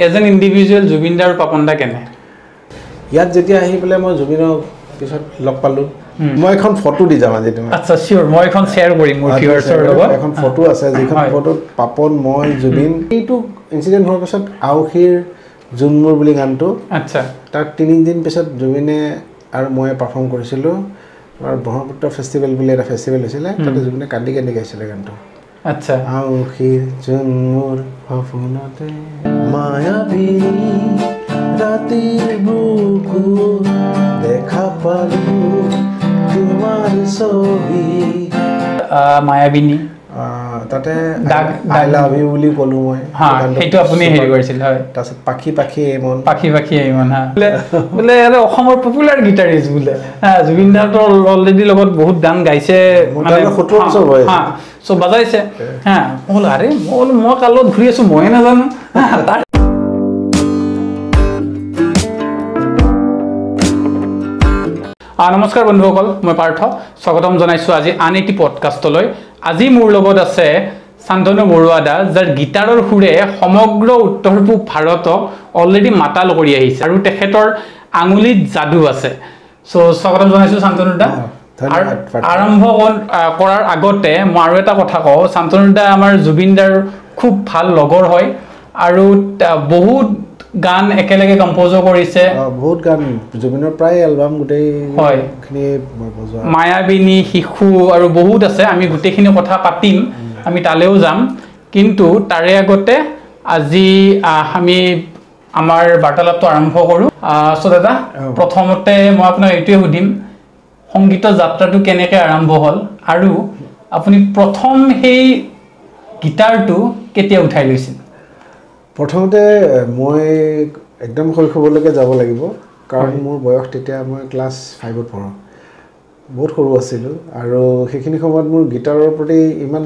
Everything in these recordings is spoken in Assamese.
এজ এন ইণ্ডিভিজুৱেল জুবিন দা আৰু পাপন দা কেনে ইয়াত যেতিয়া আহি পেলাই মই জুবিনক পিছত লগ পালোঁ মই এখন ফটো দি যাম আজি তোমাক আচ্ছা চিয়'ৰ মই এখন শ্বেয়াৰ কৰিম মোৰ ভিউৱাৰ্ছৰ লগত এখন ফটো আছে যিখন ফটোত পাপন মই জুবিন এইটো ইনচিডেণ্ট হোৱাৰ পিছত আউসীৰ জোনমোৰ বুলি গানটো আচ্ছা তাৰ 3 দিন পিছত জুবিনে আৰু মই পাৰফৰ্ম কৰিছিলোঁ আৰু ব্ৰহ্মপুত্ৰ ফেষ্টিভেল বুলি এটা ফেষ্টিভেল হৈছিলে তাতে জুবিনে কান্দি কান্দি গাইছিলে গানটো আচ্ছা আউসীৰ জোনমোৰ সপোনতে মায়াবী ৰাতিৰ বুকু দেখা পালোঁ তোমাৰ ছবি মায়াবিনী তাতে আই লাভ ইউ বুলি ক'লোঁ মই সেইটো আপুনি হেৰি কৰিছিল হয় তাৰপিছত পাখি পাখি এইমন পাখি পাখি এইমন বোলে অসমৰ পপুলাৰ গীটাৰিষ্ট বোলে জুবিন দাটো অলৰেডি লগত বহুত গান গাইছে চব বাজাইছে হা আৰে মই কালত ঘূৰি আছো ময়ে নাজানো তাৰ নমস্কাৰ বন্ধুসকল মই পাৰ্থ স্বাগতম জনাইছোঁ আজি আন এটি পডকাষ্টলৈ আজি মোৰ লগত আছে শান্তনু বৰুৱা দা যাৰ গীটাৰৰ সুৰে সমগ্ৰ উত্তৰ পূব ভাৰতক অলৰেডি মাতাল কৰি আহিছে আৰু তেখেতৰ আঙুলিত যাদু আছে চ' স্বাগতম জনাইছোঁ শান্তনু দা আৰম্ভ কৰাৰ আগতে মই আৰু এটা কথা কওঁ শান্তনু দা আমাৰ জুবিন দাৰ খুব ভাল লগৰ হয় আৰু বহুত গান একেলগে কম্প'জো কৰিছে বহুত গান জুবিনৰ প্ৰায় এলবাম গোটেইখিনি মায়াবিনী শিশু আৰু বহুত আছে আমি গোটেইখিনি কথা পাতিম আমি তালৈও যাম কিন্তু তাৰে আগতে আজি আমি আমাৰ বাৰ্তালাপটো আৰম্ভ কৰোঁ চ' দাদা প্ৰথমতে মই আপোনাক এইটোৱে সুধিম সংগীতৰ যাত্ৰাটো কেনেকৈ আৰম্ভ হ'ল আৰু আপুনি প্ৰথম সেই গীটাৰটো কেতিয়া উঠাই লৈছিল প্ৰথমতে মই একদম শৈশৱলৈকে যাব লাগিব কাৰণ মোৰ বয়স তেতিয়া মই ক্লাছ 5ত পঢ়োঁ বহুত সৰু আছিলোঁ আৰু সেইখিনি সময়ত মোৰ গীটাৰৰ প্ৰতি ইমান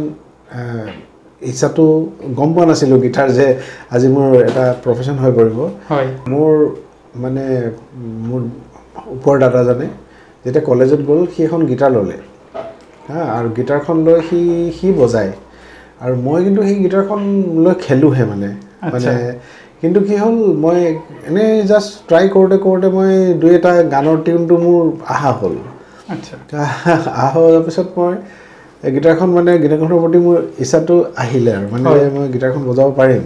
ইচ্ছাটো গম পোৱা নাছিলোঁ গীটাৰ যে আজি মোৰ এটা প্ৰফেশ্যন হৈ পৰিব মোৰ মানে মোৰ ওপৰ দাদাজনে যেতিয়া কলেজত গ'ল সি এখন গীটাৰ ল'লে আৰু গীটাৰখন লৈ সি বজায় আৰু মই কিন্তু সেই গীটাৰখন লৈ খেলোঁহে মানে কিন্তু কি হ'ল মই এনেই জাষ্ট ট্ৰাই কৰোঁতে মই দুই এটা গানৰ টিউনটো মোৰ অহা হ'ল অহা হোৱাৰ পিছত মই গীটাৰখন মানে গীটাৰখনৰ প্ৰতি মোৰ ইচ্ছাটো আহিলে আৰু মানে মই গীটাৰখন বজাব পাৰিম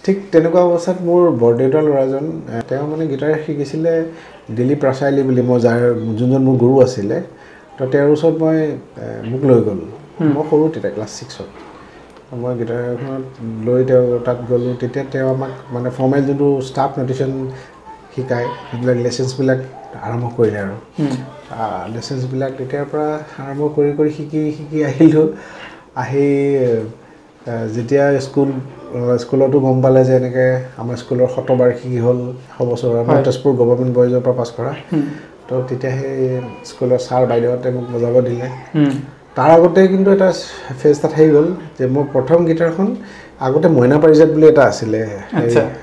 ঠিক তেনেকুৱা অৱস্থাত মোৰ বৰদেউতাৰ ল'ৰাজন তেওঁ মানে গীটাৰ শিকিছিলে দিলীপ ৰাচাইলি বুলি মই যোনজন মোৰ গুৰু আছিলে তো তেওঁৰ ওচৰত মই মোক লৈ গ'ল মই সৰু তেতিয়া ক্লাছ 6ত মই গীটাৰখনত লৈ তেওঁ তাত গ'লোঁ তেতিয়া তেওঁ আমাক মানে ফৰ্মেল যোনটো ষ্টাফ ন'টেশ্যন শিকায় সেইবিলাক লেচেন্সবিলাক আৰম্ভ কৰিলে আৰু লেচেন্সবিলাক তেতিয়াৰ পৰা আৰম্ভ কৰি শিকি আহিলোঁ আহি যেতিয়া স্কুলতো গম পালে যে এনেকৈ আমাৰ স্কুলৰ শতবাৰ্ষিকী হ'ল 100 বছৰ মই তেজপুৰ গভৰ্ণমেণ্ট বইজৰ পৰা পাছ কৰা তো তেতিয়া সেই স্কুলৰ ছাৰ বাইদেউহঁতে মোক বজাব দিলে তাৰ আগতে কিন্তু এটা ফেজ এটা থাকি গ'ল যে মোৰ প্ৰথম গীটাৰখন আগতে মইনা পাৰিজাত বুলি এটা আছিলে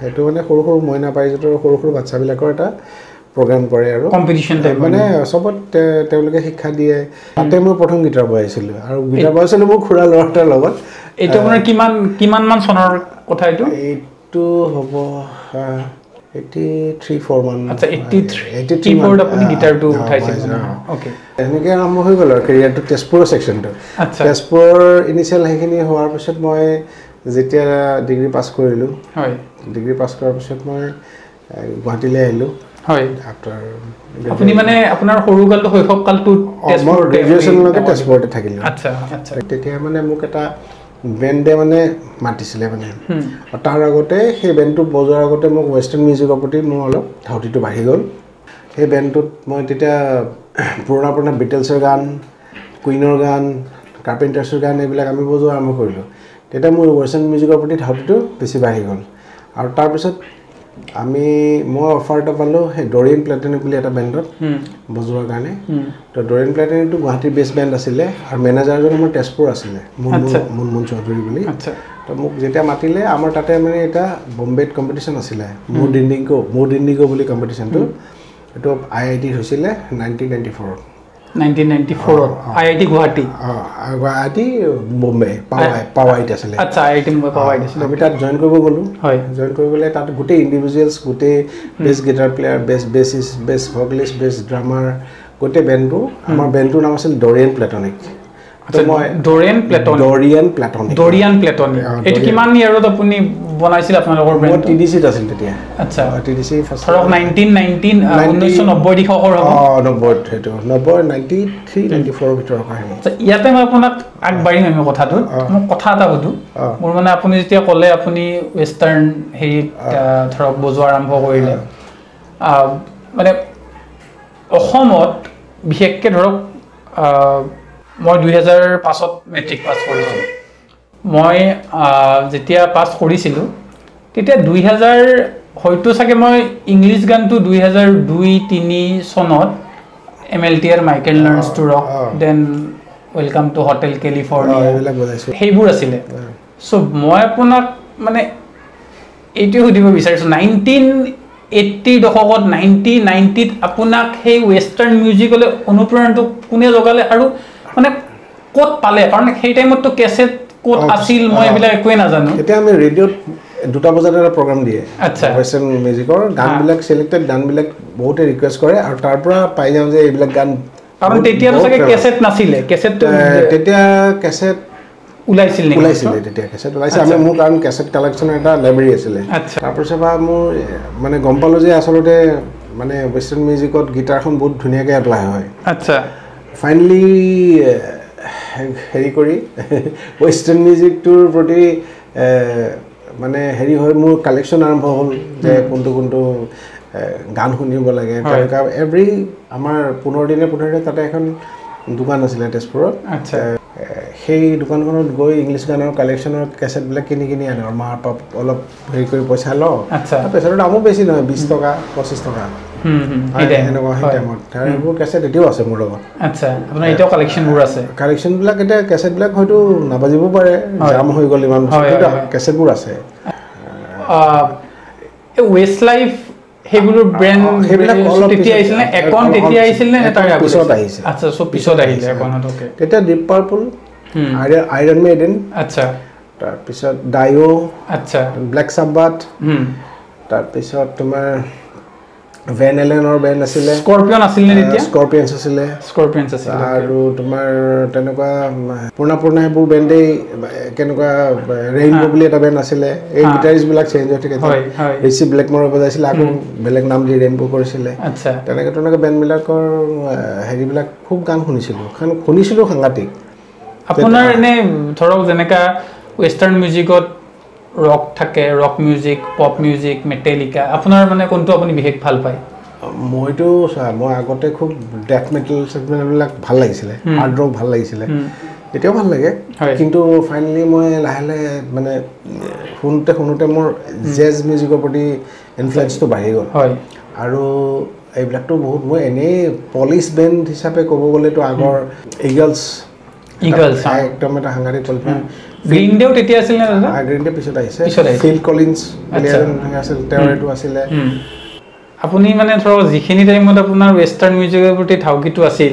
সেইটো মানে সৰু সৰু মইনা পাৰিজাতৰ সৰু বাচ্চাবিলাকৰ এটা প্ৰগ্ৰাম কৰে আৰু কম্পিটিশ্যন টাইপ মানে চবত তেওঁলোকে শিক্ষা দিয়ে তাতে মই প্ৰথম গীটাৰ বজাইছিলোঁ আৰু গীটাৰ বজাইছিলোঁ মোৰ খুৰা ল'ৰাটাৰ লগত এইটো আপোনাৰ কিমানমান চনৰ কথা এইটো হ'ব 83-4 মান আচ্ছা 83 আপুনি গীটাৰটো উঠাইছিল ওকে এনেকৈ আৰম্ভ হৈ গ'ল আৰু কেৰিয়াৰটো তেজপুৰৰ ছেকশ্যনটো তেজপুৰৰ ইনিচিয়েল সেইখিনি হোৱাৰ পিছত মই যেতিয়া ডিগ্ৰী পাছ কৰিলোঁ ডিগ্ৰী পাছ কৰাৰ পিছত মই গুৱাহাটীলৈ আহিলোঁ আপুনি মানে আপোনাৰ সৰুকালটো শৈশৱকালটো গ্ৰেজুৱেশ্যনলৈকে তেজপুৰতে থাকিলোঁ তেতিয়া মানে মোক এটা বেণ্ডে মানে মাতিছিলে মানে তাৰ আগতে সেই বেণ্ডটো বজোৱাৰ আগতে মোক ৱেষ্টাৰ্ণ মিউজিকৰ প্ৰতি মোৰ অলপ ধাউতিটো বাঢ়ি গ'ল সেই বেণ্ডটোত মই তেতিয়া পুৰণা বিটলছৰ গান কুইনৰ গান কাৰ্পেণ্টাৰ্ছৰ গান এইবিলাক আমি বজোৱা আৰম্ভ কৰিলোঁ তেতিয়া মোৰ ৱেষ্টাৰ্ণ মিউজিকৰ প্ৰতি ধাউতিটো বেছি বাঢ়ি গ'ল আৰু তাৰপিছত মই অফাৰ এটা পালোঁ সেই ডৰিয়ান প্লেটিনি বুলি এটা বেণ্ডত বজোৱাৰ কাৰণে তো ডৰিয়ান প্লেটিনিটো গুৱাহাটীৰ বেষ্ট বেণ্ড আছিলে আৰু মেনেজাৰজন আমাৰ তেজপুৰ আছিলে মুনমুন চৌধুৰী বুলি তো মোক যেতিয়া মাতিলে আমাৰ তাতে মানে এটা বম্বেত কম্পিটিশ্যন আছিলে মোৰ ডিণ্ডিগো বুলি কম্পিটিশ্যনটো এইটো IIT হৈছিলে 1994 1994 IIT গুৱাহাটী গুৱাহাটী বোম্বে পাৱাইত আছিলে আচ্ছা IIT মুম্বাই পাৱাইত আছিলে আমি তাত জইন কৰিব গ'লোঁ হয় জইন কৰিবলৈ তাত গোটেই ইণ্ডিভিজুৱেলছ গোটেই বেছ গিটাৰ প্লেয়াৰ বেছিছ বেছ ভকেলিষ্ট বেছ ড্ৰামাৰ গোটেই বেণ্ডটো আমাৰ বেণ্ডটোৰ নাম আছিল ডৰিয়ান প্লেটনিক ডৰিয়ান প্লেটনিক এইটো কিমান ইয়াৰত আপুনি বনাইছিল আপোনালোকৰ বেণ্ড TDC ত আছিল তেতিয়া আচ্ছা TDC ফাৰ্ষ্ট ধৰক 1990 দিশকৰ হ'ব 90 সেইটো 93 94 ভিতৰৰ কাহিনী ইয়াতে মই আপোনাক আগবাঢ়িম আমি কথাটো মই কথা এটা সুধো মোৰ মানে আপুনি যেতিয়া ক'লে আপুনি ৱেষ্টাৰ্ণ হেৰি ধৰক বজোৱা আৰম্ভ কৰিলে মানে অসমত বিশেষকৈ ধৰক মই 2005ত মেট্ৰিক পাছ কৰিছোঁ মই যেতিয়া পাছ কৰিছিলোঁ তেতিয়া 2000 হয়তো চাগে মই ইংলিছ গানটো 2002-3 চনত MLTR Michael learns to rock then welcome to hotel California এইবিলাক বজাইছোঁ সেইবোৰ আছিলে চ' মই আপোনাক মানে এইটোৱে সুধিব বিচাৰিছোঁ 1980 দশকত 1990ত আপোনাক সেই ৱেষ্টাৰ্ণ মিউজিকলৈ অনুপ্ৰেৰণাটো কোনে জগালে আৰু মানে ক'ত পালে কাৰণ সেই টাইমততো কেছেট ক'ত আছিল মই এইবিলাক একোৱে নাজানো এতিয়া আমি ৰেডিঅ'ত 2 বজাত এটা প্ৰগ্ৰাম দিয়ে আচ্ছা ৱেষ্টাৰ্ণ মিউজিকৰ গানবিলাক চিলেক্টেড গানবিলাক বহুতে ৰিকুৱেষ্ট কৰে আৰু তাৰ পৰা পাই যাওঁ যে এইবিলাক গান কাৰণ তেতিয়াতো চাগে কেছেট নাছিলে কেছেটটো তেতিয়া কেছেট ওলাইছিলে তেতিয়া কেছেট ওলাইছে আমি মোৰ কাৰণ কেছেট কালেকশ্যনৰ এটা লাইব্ৰেৰী আছিলে তাৰপিছত মোৰ মানে গম পালোঁ যে আচলতে মানে ৱেষ্টাৰ্ণ মিউজিকত গিটাৰখন বহুত ধুনীয়াকৈ এপ্লাই হয় আচ্ছা ফাইনেলি হেৰি কৰি ৱেষ্টাৰ্ণ মিউজিকটোৰ প্ৰতি মানে হেৰি হয় মোৰ কালেকশ্যন আৰম্ভ হ'ল যে কোনটো গান শুনিব লাগে তেনেকুৱা এভৰি আমাৰ 15 দিনে তাতে এখন দোকান আছিলে তেজপুৰত আচ্ছা সেই দোকানখনত গৈ ইংলিছ গানৰ কালেকশ্যনৰ কেছেটবিলাক কিনি আনো আৰু মাৰ পাপ অলপ হেৰি কৰি পইচা লওঁ পইচাৰ দামো বেছি নহয় 20 টকা 25 টকা এনেকুৱা সেই টাইমত সেইবোৰ কেছেট এতিয়াও আছে মোৰ লগত আচ্ছা আপোনাৰ এতিয়াও কালেকশ্যনবোৰ আছে কালেকশ্যনবিলাক এতিয়া কেছেটবিলাক হয়তো নাবাজিব পাৰে জাম হৈ গ'ল ইমান কিন্তু কেছেটবোৰ আছে ৱেষ্ট লাইফ সেইবোৰ ব্ৰেণ্ড সেইবিলাক অলপ তেতিয়া আহিছিল নে একন তেতিয়া আহিছিল নে তাৰ পিছত আহিছে আচ্ছা সব পিছত আহিলে একনত ওকে তেতিয়া ডিপ পাৰ্পল আইৰন মেইডেন আচ্ছা তাৰপিছত ডাইও আচ্ছা ব্লেক সাবাথ তাৰপিছত তোমাৰ ভেন এলেনৰ বেণ্ড আছিলে স্কৰপিয়ন আছিল নে তেতিয়া স্কৰপিয়নছ আছিলে আৰু তোমাৰ তেনেকুৱা পুৰণা সেইবোৰ বেণ্ডেই কেনেকুৱা ৰেইনবো বুলি এটা বেণ্ড আছিলে এই গিটাৰিষ্টবিলাক চেঞ্জ হৈ থাকে ৰিচি ব্লেকমৰে বজাইছিলে আকৌ বেলেগ নাম দি ৰেইনবো কৰিছিলে তেনেকৈ বেণ্ডবিলাকৰ হেৰিবিলাক খুব গান শুনিছিলোঁ সাংঘাতিক আপোনাৰ এনে ধৰক যেনেকা ৱেষ্টাৰ্ণ মিউজিকত ৰক থাকে ৰক মিউজিক পপ মিউজিক মেটেলিকা আপোনাৰ মানে কোনটো আপুনি বিশেষ ভাল পায় মইতো মই আগতে খুব ডেথ মেটেল বিলাক ভাল লাগিছিলে হাৰ্ড ৰক ভাল লাগিছিলে এতিয়াও ভাল লাগে কিন্তু ফাইনেলি মই লাহে মানে শুনোতে মোৰ জেজ মিউজিকৰ প্ৰতি ইনফ্লুৱেঞ্চটো বাঢ়ি গ'ল আৰু এইবিলাকতো বহুত মই এনেই পলিচ বেণ্ড হিচাপে ক'ব গ'লেতো আগৰ ইগলছ একদম এটা সাংঘাতিক কল্পনা গ্ৰীণ ডেও তেতিয়া আছিল নে দাদা গ্ৰীণ ডে পিছত আহিছে ফিল কলিন্স আছিল তেওঁৰটো আছিলে আপুনি মানে ধৰক যিখিনি টাইমত আপোনাৰ ৱেষ্টাৰ্ণ মিউজিকৰ প্ৰতি ধাউকিটো আছিল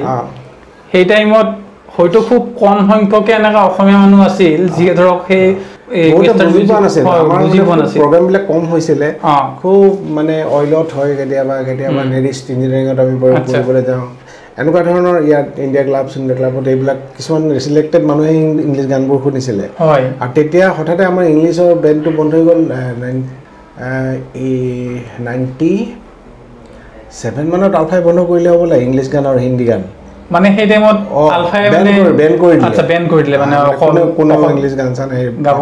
সেই টাইমত হয়তো খুব কম সংখ্যকে এনেকুৱা অসমীয়া মানুহ আছিল যিয়ে ধৰক সেই প্ৰগ্ৰামবিলাক কম হৈছিলে খুব মানে অইলত হয় কেতিয়াবা নেৰিষ্ট ইঞ্জিনিয়াৰিঙত আমি পঢ়িবলৈ যাওঁ এনেকুৱা ধৰণৰ ইয়াত ইণ্ডিয়া ক্লাবত এইবিলাক কিছুমান চিলেক্টেড মানুহে ইংলিছ গানবোৰ শুনিছিলে আৰু তেতিয়া হঠাতে আমাৰ ইংলিছৰ বেণ্ডটো বন্ধ হৈ গ'ল 97 মানত আলফাই বন্ধ কৰিলে হ'ব লাগে ইংলিছ গান আৰু হিন্দী গান মানে সেই টাইমত আলফাই মানে বেন কৰি দিলে আচ্ছা বেন কৰি দিলে মানে কোনো ইংলিছ গান চান গাব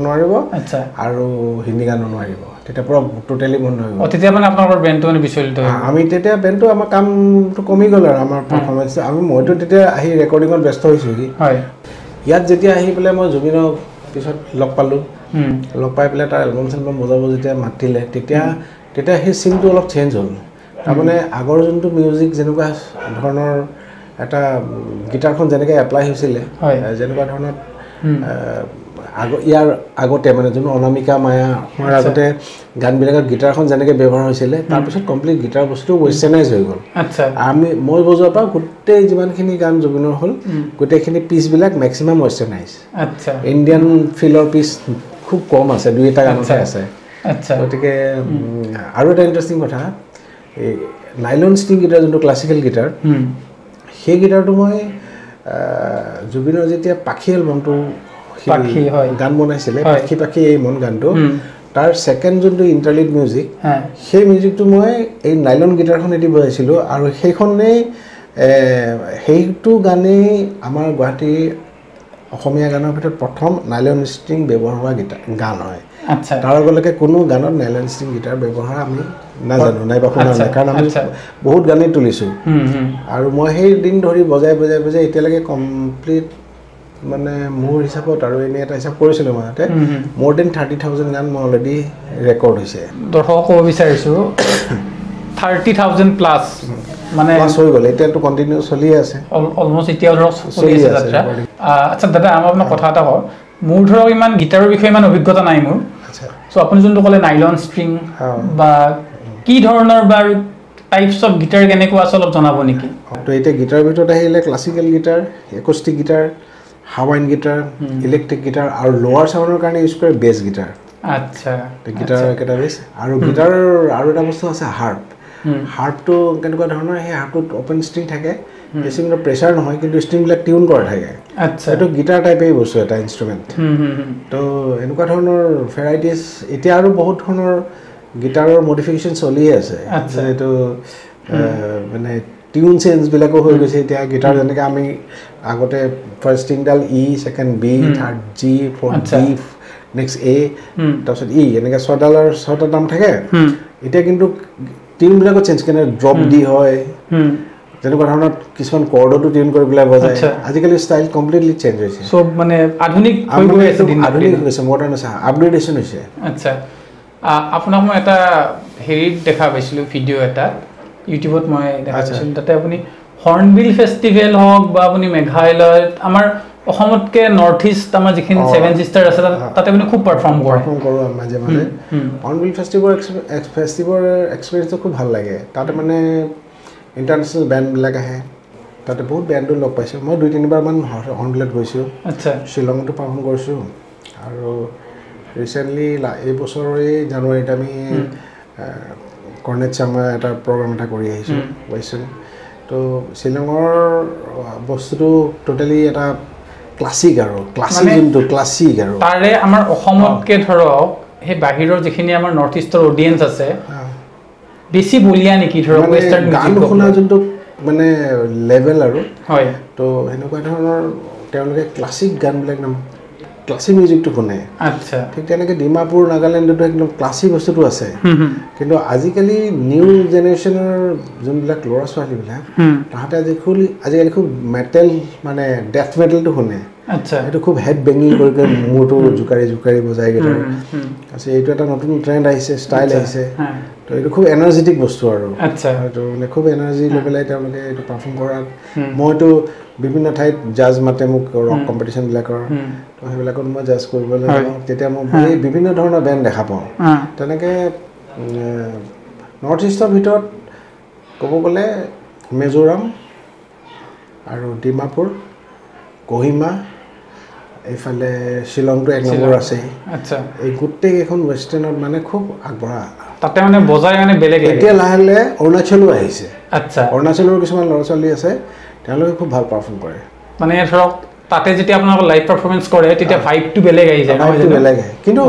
নোৱাৰিব আচ্ছা আৰু হিন্দী গানো নোৱাৰিব তেতিয়া পুৰা টোটেলি বন্ধ হৈ গ'ল তেতিয়া মানে আপোনালোকৰ বেণ্ডটো মানে বিচলিত হৈ আমি তেতিয়া বেণ্ডটো আমাৰ কামটো কমি গ'ল আৰু আমাৰ পাৰফৰ্মেঞ্চ মইতো তেতিয়া আহি ৰেকৰ্ডিঙত ব্যস্ত হৈছোঁহি ইয়াত যেতিয়া আহি পেলাই মই জুবিনক পিছত লগ পালোঁ লগ পাই পেলাই তাৰ এলবাম চেলবাম বজাব যেতিয়া মাতিলে তেতিয়া সেই চিনটো অলপ চেঞ্জ হ'ল তাৰমানে আগৰ যোনটো মিউজিক যেনেকুৱা ধৰণৰ এটা গিটাৰখন যেনেকৈ এপ্লাই হৈছিলে যেনেকুৱা ধৰণৰ ইয়াৰ আগতে মানে যোন অনামিকা মায়া হোৱাৰ আগতে গানবিলাকত গিটাৰখন যেনেকৈ ব্যৱহাৰ হৈছিলে তাৰপিছত কমপ্লিট গিটাৰ বস্তুটো ৱেষ্টাৰ্ণাইজ হৈ গ'ল মই বজোৱাৰ পৰা গোটেই যিমানখিনি গান জুবিনৰ হ'ল গোটেইখিনি পিচবিলাক মেক্সিমাম ৱেষ্টাৰ্ণাইজ ইণ্ডিয়ান ফিলৰ পিচ খুব কম আছে 2-এটা গানতে আছে গতিকে আৰু এটা ইণ্টাৰেষ্টিং কথা এই নাইলন ষ্ট্ৰিং গিটাৰ যোনটো ক্লাছিকেল গিটাৰ সেই গিটাৰটো মই জুবিনৰ যেতিয়া পাখি এলবামটো গান বনাইছিলে পাখি পাখি এই মন গানটো তাৰ ছেকেণ্ড যোনটো ইণ্টাৰলিড মিউজিক সেই মিউজিকটো মই এই নাইলন গিটাৰখনেদি বজাইছিলোঁ আৰু সেইটো গানেই আমাৰ গুৱাহাটীৰ অসমীয়া গানৰ ভিতৰত প্ৰথম নাইলন ষ্ট্ৰিং ব্যৱহাৰ হোৱা গান হয় তাৰ আগলৈকে কোনো গানত নাইলন ষ্ট্ৰিং গিটাৰ ব্যৱহাৰ আমি নাজানো নাইবা শুনা নাই কাৰণ আমি বহুত গানেই তুলিছোঁ আৰু মই সেই দিন ধৰি বজাই এতিয়ালৈকে কমপ্লিট মানে মোৰ হিচাপত আৰু এনে এটা হিচাপ কৰিছিলোঁ মাজতে মোৰ দেন 30,000 গান মই অলৰেডি ৰেকৰ্ড হৈছে দৰ্শকক ক'ব বিচাৰিছোঁ 30,000 প্লাছ মানে হৈ গ'ল এতিয়াতো কণ্টিনিউ চলি আছে অলমষ্ট এতিয়াও ধৰক চলি আছে যাত্ৰা আচ্ছা দাদা আমাৰ আপোনাক কথা এটা কওঁ মোৰ ধৰক ইমান গিটাৰৰ বিষয়ে ইমান অভিজ্ঞতা নাই মোৰ চ' আপুনি যোনটো ক'লে নাইলন ষ্ট্ৰিং বা কি ধৰণৰ বা টাইপছ অফ গিটাৰ কেনেকুৱা আছে অলপ জনাব নেকি তো এতিয়া গিটাৰৰ ভিতৰত আহিলে classical guitar acoustic guitar Hawaiian guitar electric guitar আৰু লোৱাৰ চাউণ্ডৰ কাৰণে ইউজ কৰে বেছ গিটাৰ আচ্ছা গিটাৰ একেটা বেছ আৰু গিটাৰৰ আৰু এটা বস্তু আছে হাৰ্প হাৰ্পটো কেনেকুৱা ধৰণৰ সেই হাৰ্পটোত অ'পেন ষ্ট্ৰিং থাকে সেই ষ্ট্ৰিংৰ প্ৰেছাৰ নহয় কিন্তু ষ্ট্ৰিংবিলাক টিউন কৰা থাকে এইটো গিটাৰ টাইপেই বস্তু এটা ইনষ্ট্ৰুমেণ্ট তো এনেকুৱা ধৰণৰ ভেৰাইটিজ এতিয়া আৰু বহুত ধৰণৰ গিটাৰৰ মডিফিকেশ্যন চলিয়ে আছে এইটো মানে টিউন চেঞ্জবিলাকো হৈ গৈছে এতিয়া গিটাৰ যেনেকৈ আমি আগতে ফাৰ্ষ্ট ষ্ট্ৰিংডাল E second B third G fourth D next A তাৰপিছত ই এনেকৈ ছটা নাম থাকে এতিয়া কিন্তু টিউনবিলাকো চেঞ্জ কেনে ড্ৰপ দি হয় তেনেকুৱা ধৰণৰ কিছুমান কৰ্ডতো টিউন কৰি পেলাই বজায় আজিকালি ষ্টাইল কমপ্লিটলি চেঞ্জ হৈছে চব মানে আধুনিক হৈছে মডাৰ্ণ হৈছে আপগ্ৰেডেশ্যন হৈছে আচ্ছা আপোনাক মই এটা হেৰিত দেখা পাইছিলোঁ ভিডিঅ' এটা ইউটিউবত মই দেখা পাইছিলোঁ তাতে আপুনি হৰ্ণবিল ফেষ্টিভেল হওক বা আপুনি মেঘালয়ত আমাৰ অসমতকৈ নৰ্থ ইষ্ট আমাৰ যিখিনি 7 চিষ্টাৰ আছে তাতে আপুনি খুব পাৰফৰ্ম কৰোঁ মাজে হৰ্ণবিল ফেষ্টিভেলৰ এক্সপিৰিয়েঞ্চটো খুব ভাল লাগে তাতে মানে ইণ্টাৰনেশ্যনেল বেণ্ডবিলাক আহে তাতে বহুত বেণ্ডো লগ পাইছোঁ মই 2-3বাৰমান হৰ্ণবিলত গৈছোঁ আচ্ছা শ্বিলঙতো পাৰফৰ্ম কৰিছোঁ আৰু ৰিচেণ্টলি এই বছৰৰে জানুৱাৰীত আমি কৰ্ণেট চামা এটা প্ৰগ্ৰাম এটা কৰি আহিছোঁ ৱেষ্টাৰ্ণ তো শ্বিলঙৰ বস্তুটো টোটেলি এটা ক্লাছিক আৰু যোনটো ক্লাছিক আৰু তাৰে আমাৰ অসমতকৈ ধৰক সেই বাহিৰৰ যিখিনি আমাৰ নৰ্থ ইষ্টৰ অডিয়েঞ্চ আছে বেছি বলিয়া নেকি ধৰক ৱেষ্টাৰ্ণ গান শুনা যোনটো মানে লেভেল আৰু হয় তো সেনেকুৱা ধৰণৰ তেওঁলোকে ক্লাছিক গানবিলাক ক্লাছিক মিউজিকটো শুনে আচ্ছা ঠিক তেনেকৈ ডিমাপুৰ নাগালেণ্ডতো একদম ক্লাছিক বস্তুটো আছে কিন্তু আজিকালি নিউ জেনেৰেশ্যনৰ যোনবিলাক ল'ৰা ছোৱালীবিলাক তাহাঁতে আজিকালি খুব মেটেল মানে ডেথ মেটেলটো শুনে আচ্ছা এইটো খুব হেড বেঙিং কৰি মূৰটো জোকাৰি বজাই গিটাৰ আচ্ছা এইটো এটা নতুন ট্ৰেণ্ড আহিছে ষ্টাইল আহিছে তো এইটো খুব এনাৰ্জেটিক বস্তু আৰু আচ্ছা এইটো মানে খুব এনাৰ্জি লৈ পেলাই তেওঁলোকে এইটো পাৰফৰ্ম কৰাত মইতো বিভিন্ন ঠাইত জাজ মাতে মোক ৰক কম্পিটিশ্যনবিলাকৰ তো সেইবিলাকত মই জাজ কৰিবলৈ যাওঁ তেতিয়া মই বিভিন্ন ধৰণৰ বেণ্ড দেখা পাওঁ তেনেকৈ নৰ্থ ইষ্টৰ ভিতৰত ক'ব গ'লে মিজোৰাম আৰু ডিমাপুৰ কহিমা এইফালে শ্বিলংটো 1 নম্বৰ আছে আচ্ছা এই গোটেইকেইখন ৱেষ্টাৰ্ণত মানে খুব আগবঢ়া তাতে মানে বজাই মানে বেলেগ এতিয়া লাহে অৰুণাচলো আহিছে আচ্ছা অৰুণাচলৰ কিছুমান ল'ৰা ছোৱালী আছে তেওঁলোকে খুব ভাল পাৰফৰ্ম কৰে মানে ধৰক তাতে যেতিয়া আপোনালোকৰ লাইভ পাৰফৰ্মেঞ্চ কৰে তেতিয়া ভাইবটো বেলেগ আহি যায় বেলেগ আহে কিন্তু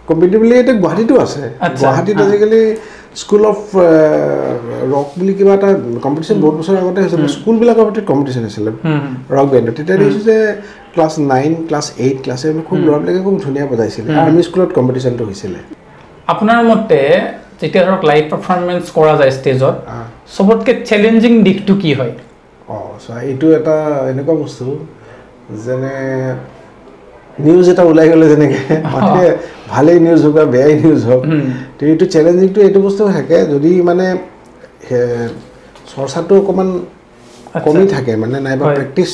কম্পিটিটিভলি এতিয়া গুৱাহাটীতো আছে গুৱাহাটীত আজিকালি স্কুল অফ ৰক বুলি কিবা এটা কম্পিটিশ্যন বহুত বছৰ আগতে হৈছিলে স্কুলবিলাকৰ ভিতৰত কম্পিটিশ্যন হৈছিলে ৰক বেণ্ডত তেতিয়া দেখিছোঁ যে ক্লাছ 9 ক্লাছ 8 ক্লাছ 7 খুব ল'ৰাবিলাকে খুব ধুনীয়া বজাইছিলে আৰ্মি স্কুলত কম্পিটিশ্যনটো হৈছিলে আপোনাৰ মতে যেতিয়া ধৰক লাইভ পাৰফৰ্মেঞ্চ কৰা যায় ষ্টেজত চবতকৈ চেলেঞ্জিং দিশটো কি হয় এইটো এটা এনেকুৱা বস্তু যেনে নিউজ এটা ওলাই গ'লে যেনেকৈ মানে ভালেই নিউজ হওক বা বেয়াই নিউজ হওক তো এইটো চেলেঞ্জিংটো এইটো বস্তু থাকে যদি মানে চৰ্চাটো অকণমান কমি থাকে মানে নাইবা প্ৰেক্টিচ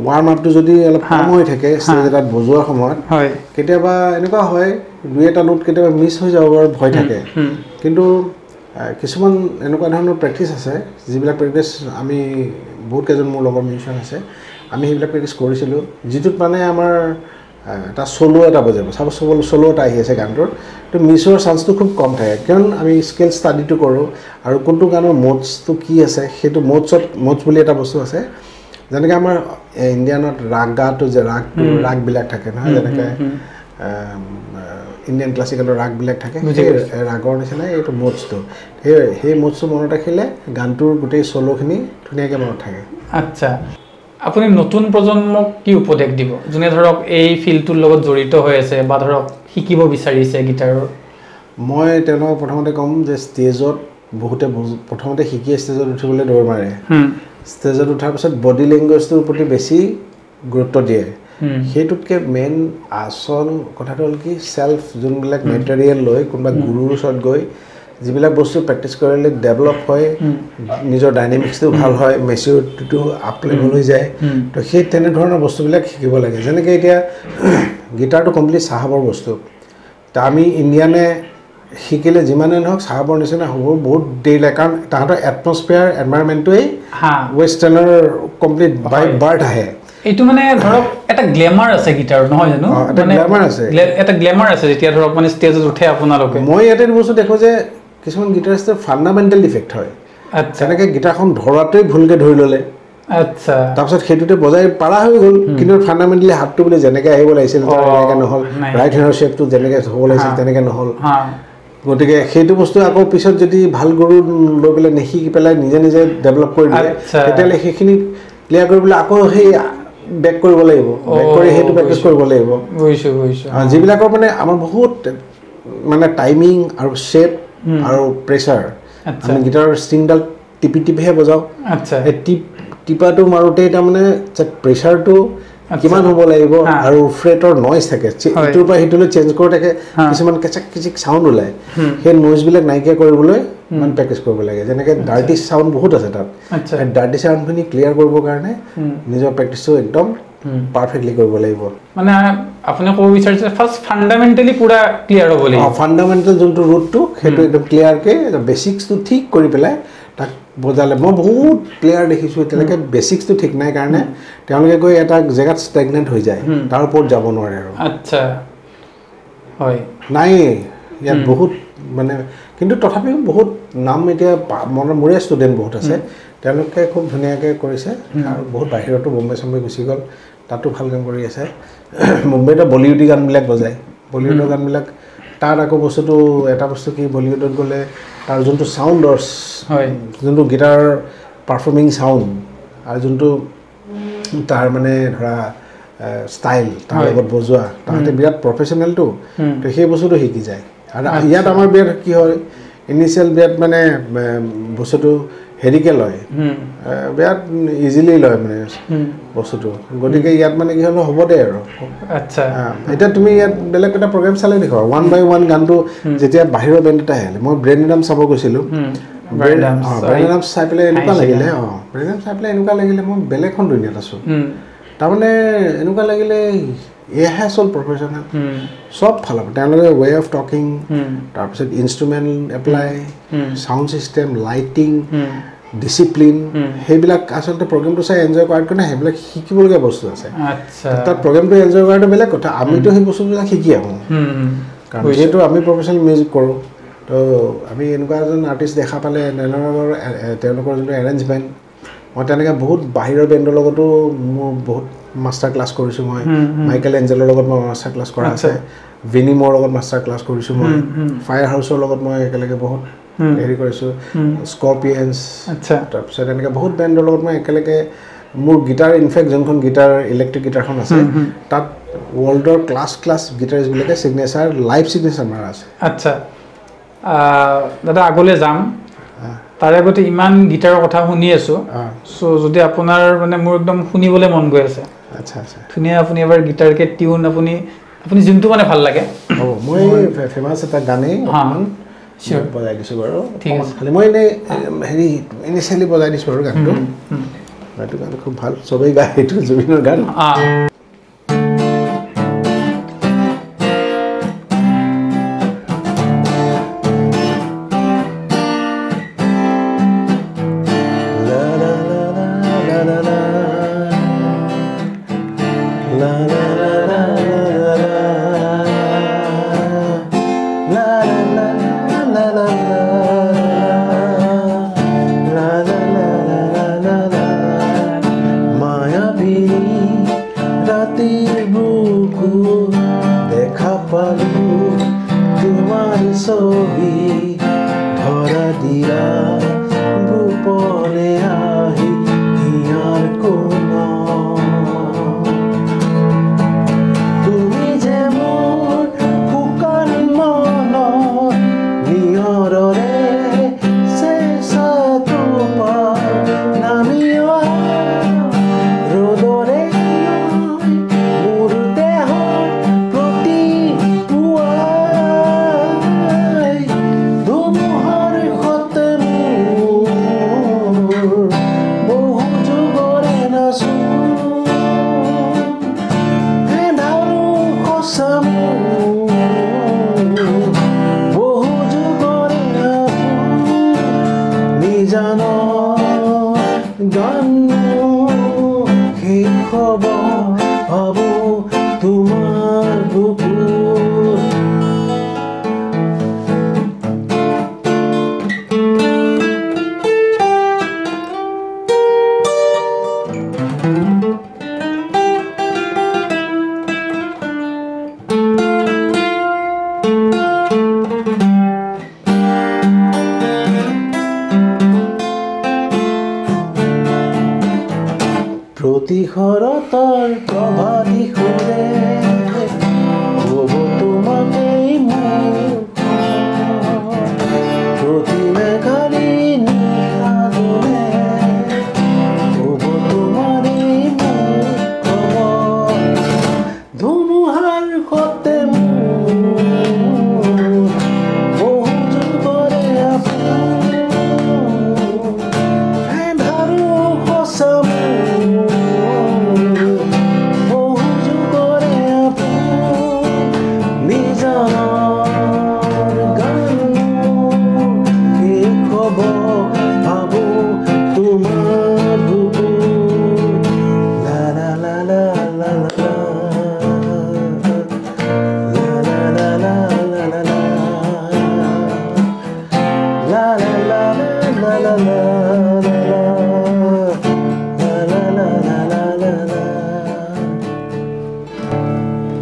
ৱাৰ্ম আপটো যদি অলপ কম হৈ থাকে ষ্টেজ এটাত বজোৱাৰ সময়ত কেতিয়াবা এনেকুৱা হয় 2-এটা নোট কেতিয়াবা মিছ হৈ যাব পাৰে ভয় থাকে কিন্তু কিছুমান এনেকুৱা ধৰণৰ প্ৰেক্টিচ আছে যিবিলাক প্ৰেক্টিচ আমি বহুত কেইজন মোৰ লগৰ মিউজিচিয়ান আছে আমি সেইবিলাক প্ৰেক্টিচ কৰিছিলোঁ যিটোত মানে আমাৰ এটা চলো এটা বজাব চাপ'জ চলো এটা আহি আছে গানটোৰ তো মিছৰ চান্সটো খুব কম থাকে কাৰণ আমি স্কেল ষ্টাডিটো কৰোঁ আৰু কোনটো গানৰ মোডছটো কি আছে সেইটো মোডছ বুলি এটা বস্তু আছে যেনেকৈ আমাৰ ইণ্ডিয়ানত ৰাগটো যে ৰাগবিলাক থাকে নহয় যেনেকৈ ইণ্ডিয়ান ক্লাছিকেলৰ ৰাগবিলাক থাকে সেই ৰাগৰ নিচিনা এইটো মোডছটো সেই মোডছটো মনত ৰাখিলে গানটোৰ গোটেই চলোখিনি ধুনীয়াকৈ মনত থাকে আচ্ছা আপুনি নতুন প্ৰজন্মক কি উপদেশ দিব যোনে ধৰক এই ফিল্ডটোৰ লগত জড়িত হৈ আছে বা ধৰক শিকিব বিচাৰিছে গিটাৰৰ মই তেওঁলোকক প্ৰথমতে ক'ম যে ষ্টেজত বহুতে প্ৰথমতে শিকি ষ্টেজত উঠিবলৈ দৌৰ মাৰে ষ্টেজত উঠাৰ পিছত বডি লেংগুৱেজটোৰ প্ৰতি বেছি গুৰুত্ব দিয়ে সেইটোতকৈ মেইন আচল কথাটো হ'ল কি চেল্ফ যোনবিলাক মেটেৰিয়েল লৈ কোনোবা গুৰুৰ ওচৰত গৈ যিবিলাক বস্তু প্ৰেক্টিচ কৰিলে ডেভেলপ হয় নিজৰ ডাইনামিক্সটো ভাল হয় মেচিউৰিটিটো আপ লেভেল হৈ যায় তো সেই তেনেধৰণৰ বস্তুবিলাক শিকিব লাগে যেনেকৈ এতিয়া গিটাৰটো কমপ্লিট চাহাবৰ বস্তু তা আমি ইণ্ডিয়ানে শিকিলে যিমানে নহওক চাহাবৰ নিচিনা হ'ব বহুত দেৰি লাগে কাৰণ তাহাঁতৰ এটমস্ফিয়াৰ এনভাইৰনমেণ্টটোৱেই ৱেষ্টাৰ্ণৰ কমপ্লিট বাই বাৰ্ড আহে এইটো মানে ধৰক এটা গ্লেমাৰ আছে গিটাৰত নহয় জানো এটা গ্লেমাৰ আছে যেতিয়া ধৰক মানে ষ্টেজত উঠে আপোনালোকে মই ইয়াতে বস্তু দেখোঁ যে কিছুমান গিটাৰিষ্টৰ ফাণ্ডামেণ্টেল ডিফেক্ট হয় যেনেকৈ গিটাৰখন ধৰাটোৱেই ভুলকৈ ধৰি ল'লে আচ্ছা তাৰপিছত সেইটোতে বজাই পাৰা হৈ গ'ল কিন্তু ফাণ্ডামেণ্টেলি হাতটো বোলে যেনেকৈ আহিব লাগিছিল তেনেকৈ নহ'ল ৰাইট হেণ্ডৰ শ্বেপটো যেনেকৈ হ'ব লাগিছিল তেনেকৈ নহ'ল গতিকে সেইটো বস্তু আকৌ পিছত যদি ভাল গুৰু লৈ পেলাই নিশিকি পেলাই নিজে নিজে ডেভেলপ কৰি দিয়ে তেতিয়াহ'লে সেইখিনি ক্লিয়াৰ কৰিবলৈ আকৌ সেই বেক কৰিব লাগিব বেক কৰি সেইটো প্ৰেক্টিচ কৰিব লাগিব যিবিলাকৰ মানে আমাৰ বহুত মানে টাইমিং আৰু শ্বেপ আৰু প্ৰেছাৰ আমি গিটাৰৰ ষ্ট্ৰিংডাল টিপিহে বজাওঁ এই টিপাটো মাৰোঁতে তাৰমানে প্ৰেছাৰটো কিমান হ'ব লাগিব আৰু ফ্ৰেটৰ নইজ থাকে ইটোৰ পৰা সিটোলৈ চেঞ্জ কৰি থাকে কিছুমান কেচাক কিচিক চাউণ্ড ওলায় সেই নইজবিলাক নাইকিয়া কৰিবলৈ ইমান প্ৰেক্টিচ কৰিব লাগে যেনেকৈ ডাৰ্টি চাউণ্ড বহুত আছে তাত ডাৰ্টি চাউণ্ডখিনি ক্লিয়াৰ কৰিবৰ কাৰণে নিজৰ প্ৰেক্টিচটো একদম পাৰফেক্টলি কৰিব লাগিব মানে আপুনি ক'ব বিচাৰিছে ফাৰ্ষ্ট ফাণ্ডামেণ্টেলি পুৰা ক্লিয়াৰ হ'ব লাগিব ফাণ্ডামেণ্টেল যোনটো ৰুটটো সেইটো একদম ক্লিয়াৰকৈ বেচিক্সটো ঠিক কৰি পেলাই তাক বজালে মই বহুত প্লেয়াৰ দেখিছোঁ এতিয়ালৈকে বেচিক্সটো ঠিক নাই কাৰণে তেওঁলোকে গৈ এটা জেগাত ষ্টেগনেণ্ট হৈ যায় তাৰ ওপৰত যাব নোৱাৰে আৰু আচ্ছা হয় নাই ইয়াত বহুত মানে কিন্তু তথাপিও বহুত নাম এতিয়া মোৰে ষ্টুডেণ্ট বহুত আছে তেওঁলোকে খুব ধুনীয়াকৈ কৰিছে আৰু বহুত বাহিৰতো বম্বে চম্বে গুচি গ'ল তাতো ভাল কাম কৰি আছে মুম্বাইতো বলিউডি গানবিলাক বজায় বলিউডৰ গানবিলাক তাত আকৌ বস্তুটো এটা বস্তু কি বলিউডত গ'লে তাৰ যোনটো চাউণ্ডৰ যোনটো গিটাৰ পাৰফৰ্মিং চাউণ্ড আৰু যোনটো তাৰ মানে ধৰা ষ্টাইল তাৰ লগত বজোৱা তাহাঁতে বিৰাট প্ৰফেচনেলটো তো সেই বস্তুটো শিকি যায় আৰু ইয়াত আমাৰ বিৰাট কি হয় ইনিচিয়েল বিৰাট মানে বস্তুটো হেৰিকৈ লয় বিৰাট ইজিলি লয় মানে বস্তুটো গতিকে ইয়াত মানে কি হ'ল হ'ব দে আৰু আচ্ছা এতিয়া তুমি ইয়াত বেলেগ এটা প্ৰগ্ৰেম চালে দেখুৱা 1/1 গানটো যেতিয়া বাহিৰৰ বেণ্ড এটা আহিলে মই ব্ৰেণ্ডাম চাব গৈছিলোঁ ব্ৰেণ্ডাম চাই পেলাই এনেকুৱা লাগিলে ব্ৰেণ্ডাম চাই পেলাই এনেকুৱা লাগিলে মই বেলেগ এখন দুনিয়াত আছোঁ তাৰমানে এনেকুৱা লাগিলে এয়াহে আচল প্ৰফেচনেল চব ফালৰ পৰা তেওঁলোকে ৱে অফ টকিং তাৰপিছত instrument apply sound system lighting discipline সেইবিলাক আচলতে প্ৰগ্ৰেমটো চাই এনজয় কৰাৰ কাৰণে সেইবিলাক শিকিবলগীয়া বস্তু আছে তাত প্ৰগ্ৰেমটো এনজয় কৰাটো বেলেগ কথা আমিতো সেই বস্তুবিলাক শিকি আহোঁ কাৰণ যিহেতু আমি প্ৰফেচনেল মিউজিক কৰোঁ তো আমি এনেকুৱা এজন আৰ্টিষ্ট দেখা পালে তেওঁলোকৰ যোনটো এৰেঞ্জমেণ্ট মই তেনেকৈ বহুত বাহিৰৰ বেণ্ডৰ লগতো মোৰ বহুত মাষ্টাৰ ক্লাছ কৰিছোঁ মই মাইকেল এঞ্জেলৰ লগত মই মাষ্টাৰ ক্লাছ কৰা আছে ভিনিমৰ লগত মাষ্টাৰ ক্লাছ কৰিছোঁ মই ফায়াৰ হাউচৰ লগত মই একেলগে বহুত হেৰি কৰিছোঁ স্কৰ্পিয়েন্স তাৰপিছত এনেকৈ বহুত বেণ্ডৰ লগত মই একেলগে মোৰ গিটাৰ ইনফেক্ট যোনখন গিটাৰ ইলেক্ট্ৰিক গিটাৰখন আছে তাত ৱৰ্ল্ডৰ ক্লাছ গিটাৰিষ্টবিলাকে চিগনেচাৰ লাইভ চিগনেচাৰ মাৰা আছে আচ্ছা দাদা আগলৈ যাম তাৰে আগতে ইমান গিটাৰৰ কথা শুনি আছোঁ চ' যদি আপোনাৰ মানে মোৰ একদম শুনিবলৈ মন গৈ আছে আচ্ছা আচ্ছা ধুনীয়া আপুনি এবাৰ গিটাৰকে টিউন আপুনি যোনটো মানে ভাল লাগে হ'ব মই ফেমাছ এটা গানেই বজাই দিছোঁ বাৰু ঠিক আছে খালি মই এনেই হেৰি ইনিচিয়েলি বজাই দিছোঁ বাৰু গানটো এইটো গান খুব ভাল চবেই গায় এইটো জুবিনৰ গান প্ৰতিশৰতৰ প্ৰভাতী সুৰে ক'ব তোমাকেই মোৰ প্ৰতি মেঘালী নিশাজনে ক'ব তোমাৰেই মোৰ খবৰ ধুমুহাৰ সতে মোৰ বহু যুগৰে আপোন এন্ধাৰো সঁচা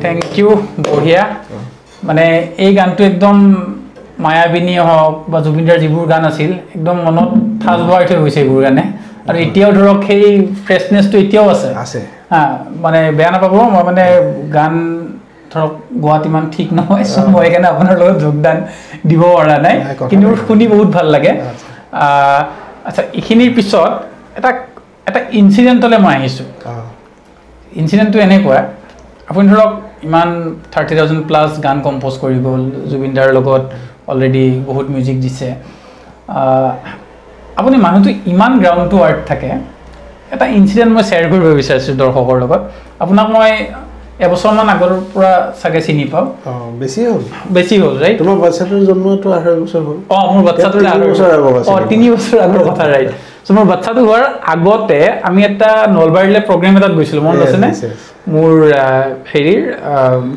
থ্যাংক ইউ বঢ়িয়া মানে এই গানটো একদম মায়াবিনী হওক বা জুবিনদাৰ যিবোৰ গান আছিল একদম মনত ঠাচ ভৰাই থৈ গৈছে এইবোৰ গানে আৰু এতিয়াও ধৰক সেই ফ্ৰেছনেছটো এতিয়াও আছে হা মানে বেয়া নাপাব মই মানে গান ধৰক গোৱাত ইমান ঠিক নহয় মই সেইকাৰণে আপোনাৰ লগত যোগদান দিব পৰা নাই কিন্তু শুনি বহুত ভাল লাগে আচ্ছা এইখিনিৰ পিছত এটা ইনচিডেণ্টলৈ মই আহিছোঁ ইনচিডেণ্টটো এনেকুৱা আপুনি ধৰক ইমান 30,000 প্লাছ গান কম্প'জ কৰি গ'ল জুবিনদাৰ লগত অলৰেডি বহুত মিউজিক দিছে আপুনি মানুহটো ইমান গ্ৰাউণ্ড টু আৰ্থ থাকে এটা ইনচিডেণ্ট মই শ্বেয়াৰ কৰিব বিচাৰিছোঁ দৰ্শকৰ লগত আপোনাক মই এবছৰমান আগৰ পৰা চাগে চিনি পাওঁ বেছি হ'ল ৰাইট তোমাৰ বাচ্চাটোৰ জন্মটো 2.5 বছৰ হ'ল মোৰ বাচ্চাটোৰ 3 বছৰ আগৰ কথা ৰাইট চ' মোৰ বাচ্চাটো হোৱাৰ আগতে আমি এটা নলবাৰীলৈ প্ৰগ্ৰেম এটাত গৈছিলোঁ মনত আছেনে মোৰ হেৰিৰ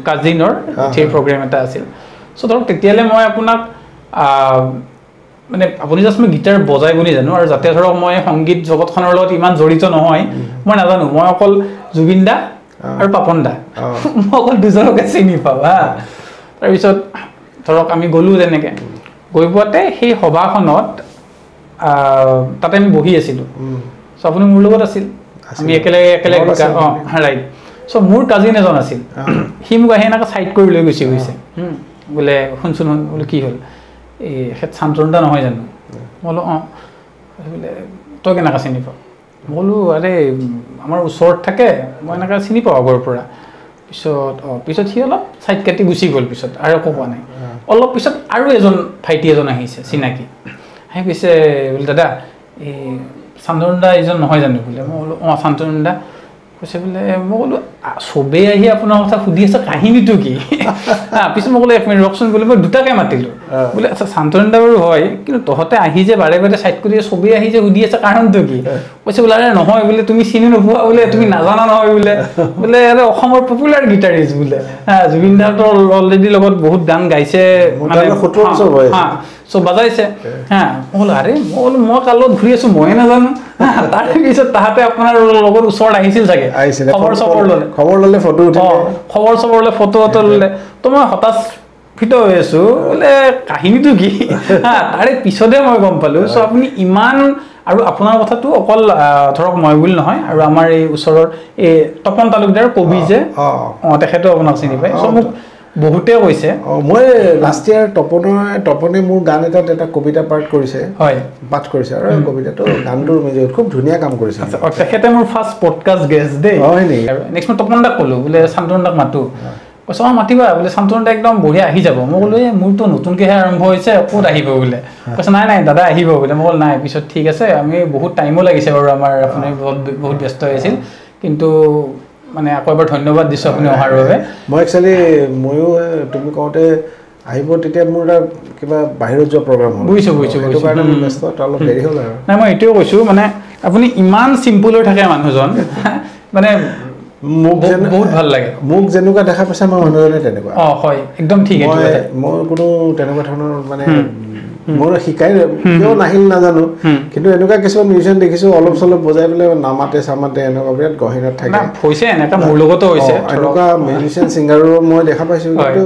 কাজিনৰ সেই প্ৰগ্ৰেম এটা আছিল চ' ধৰক তেতিয়ালৈ মই আপোনাক মানে আপুনি জাষ্ট মই গীটাৰ বজাই বুলি জানো আৰু যাতে ধৰক মই সংগীত জগতখনৰ লগত ইমান জড়িত নহয় মই নাজানো মই অকল জুবিন দা আৰু পাপন দা মই অকল দুজনকে চিনি পাওঁ হা তাৰপিছত ধৰক আমি গ'লোঁ তেনেকৈ গৈ পোৱাতে সেই সভাখনত তাতে আমি বহি আছিলোঁ চ' আপুনি মোৰ লগত আছিল আমি একেলগে ৰাইট চ' মোৰ কাজিন এজন আছিল সি মোক আহি এনেকৈ চাইড কৰি লৈ গৈছে বোলে শুনচোন বোলে কি হ'ল এই শান্তনুদা নহয় জানো মই বোলো বোলে তই কেনেকৈ চিনি পাওঁ মই বোলো আৰে আমাৰ ওচৰত থাকে মই এনেকৈ চিনি পাওঁ আগৰ পৰা পিছত সি অলপ চাইড কাটি গুচি গ'ল পিছত আৰু একো কোৱা নাই অলপ পিছত আৰু এজন ভাইটি এজন আহিছে চিনাকি আহি কৈছে বোলে দাদা এই শান্তনু দা এইজন নহয় জানো বোলে মই বোলো অঁ শান্তনু দা কৈছে বোলে মই বোলো চবেই আহি আপোনাৰ কথা সুধি আছে কাহিনীটো কি পিছত মই বোলো এক মিনিট ৰকচোন বোলে মই দুটাকে মাতিলোঁ বোলে আচ্ছা শান্তনু দা বাৰু হয় কিন্তু তহঁতে আহি যে বাৰে বাৰে চাইড কৰি চবেই আহি যে সুধি আছে কাৰণটো কি কৈছে বোলে আৰে নহয় বোলে তুমি চিনি নোপোৱা বোলে তুমি নাজানা নহয় বোলে বোলে আৰে অসমৰ পপুলাৰ গীটাৰিষ্ট বোলে জুবিন দাটো অলৰেডি লগত বহুত গান গাইছে মানে 17 বছৰ বয়স চব বাজাইছে মই বোলো আৰে মই কালত ঘূৰি আছো ময়ে নাজানো তাৰ পিছত তাহাঁতে আপোনাৰ লগত ওচৰত আহিছিল চাগে খবৰ ল'লে ফটো ল'লে তো মই হতাশ হৈ আছো বোলে কাহিনীটো কি তাৰে পিছতে মই গম পালো চ' আপুনি ইমান আৰু আপোনাৰ কথাটো অকল ধৰক মই বুলি নহয় আৰু আমাৰ এই ওচৰৰ এই তপন তালুকদাৰ কবি যে তেখেতো আপোনাক চিনি পায় চ' মোক বহুতে কৈছে মই লাষ্ট ইয়াৰ তপনে মোৰ গান এটা কবিতা পাঠ কৰিছে আৰু কবিতাটো গানটোৰ মাজত খুব ধুনীয়া কাম কৰিছে তেখেতে মোৰ ফাৰ্ষ্ট পডকাষ্ট গেষ্ট দেই নেক্সট মই তপন দাক ক'লো বোলে শান্তনু দাক মাতো কৈছে মাতিবা বোলে শান্তনু দা একদম বঢ়িয়া আহি যাব মই ক'লো মোৰতো নতুনকৈহে আৰম্ভ হৈছে ক'ত আহিব বোলে কৈছে নাই দাদা আহিব বোলে মই ক'লো নাই পিছত ঠিক আছে আমি বহুত টাইমো লাগিছে বাৰু আমাৰ আপুনি বহুত ব্যস্ত হৈ আছিল কিন্তু মানে আকৌ এবাৰ ধন্যবাদ দিছোঁ আপুনি অহাৰ বাবে মই একচুৱেলি ময়ো তুমি কওঁতে আহিব তেতিয়া মোৰ এটা কিবা বাহিৰত যোৱা প্ৰগ্ৰাম হ'ল বুজিছোঁ ব্যস্ত অলপ দেৰি হ'ল আৰু নাই মই এইটোৱে কৈছোঁ মানে আপুনি ইমান চিম্পুল হৈ থাকে মানুহজন মানে মোক বহুত ভাল লাগে মোক যেনেকুৱা দেখা পাইছে মই মানুহজনে তেনেকুৱা হয় একদম ঠিক মই কোনো তেনেকুৱা ধৰণৰ মানে মোৰ শিকাই কিয় নাহিল নাজানো কিন্তু এনেকুৱা কিছুমান মিউজিয়াম দেখিছো অলপ চলপ বজাই পেলাই নামাতে চামাতে এনেকুৱা বিৰাট গহীনত থাকে হৈছে এনেকুৱা মোৰ লগতো হৈছে এনেকুৱা মিউজিচিয়ান ছিংগাৰো মই দেখা পাইছো কিন্তু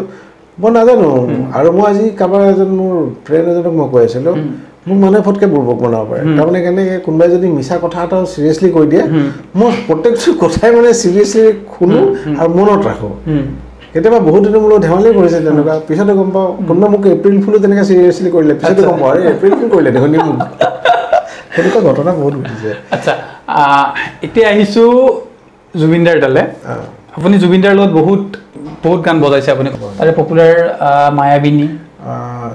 মই নাজানো আৰু মই আজি কাৰোবাৰ এজন মোৰ ফ্ৰেণ্ড এজনক মই কৈ আছিলো মোক মানুহে ফটকে বুৰ্বক বনাব পাৰে তাৰমানে কেনেকৈ কোনোবাই যদি মিছা কথা এটা চিৰিয়াছলি কৈ দিয়ে মই প্ৰত্যেকটো কথাই মানে চিৰিয়াছলি শুনো আৰু মনত ৰাখোঁ কেতিয়াবা বহুত দিনৰ মূলত ধেমালি কৰিছে তেনেকুৱা পিছতে গম পাওঁ কোনোবা মোক এপ্ৰিল ফুলো তেনেকৈ চিৰিয়াছলি কৰিলে পিছতে গম পাওঁ এপ্ৰিল ফুল কৰিলে দেখোন মোক তেনেকুৱা ঘটনা বহুত ঘটিছে আচ্ছা এতিয়া আহিছোঁ জুবিন দাৰ তালে আপুনি জুবিন দাৰ লগত বহুত গান বজাইছে আপুনি তাৰে পপুলাৰ মায়াবিনী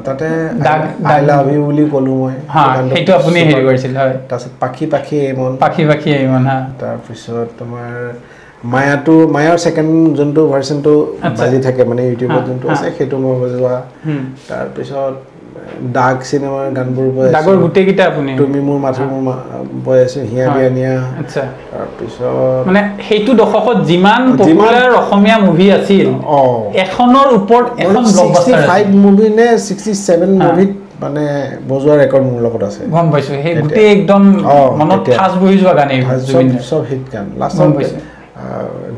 তাতে আই লাভ ইউ বুলি ক'লো মই সেইটো আপুনি হেৰি কৰিছিল হয় তাৰপিছত পাখি এইমন তাৰপিছত তোমাৰ মায়াৰ ছেকেণ্ড যোনটো ভাৰ্চনটো বাজি থাকে মানে ইউটিউবত যোনটো আছে সেইটো মই বজোৱা তাৰপিছত ডাগ চিনেমাৰ গানবোৰ ডাগৰ গোটেইকেইটা আপুনি তুমি মোৰ মাথা বৈ আছো হিয়া বিয়া নিয়া তাৰপিছত মানে সেইটো দশকত যিমান পপুলাৰ অসমীয়া মুভি আছিল এখনৰ ওপৰত এখন ব্লকবাষ্টাৰ 65 মুভি নে 67 মুভিত মানে বজোৱা ৰেকৰ্ড মোৰ লগত আছে গম পাইছো সেই গোটেই একদম মনত ঠাচ বহি যোৱা গান চব হিট গান লাষ্টত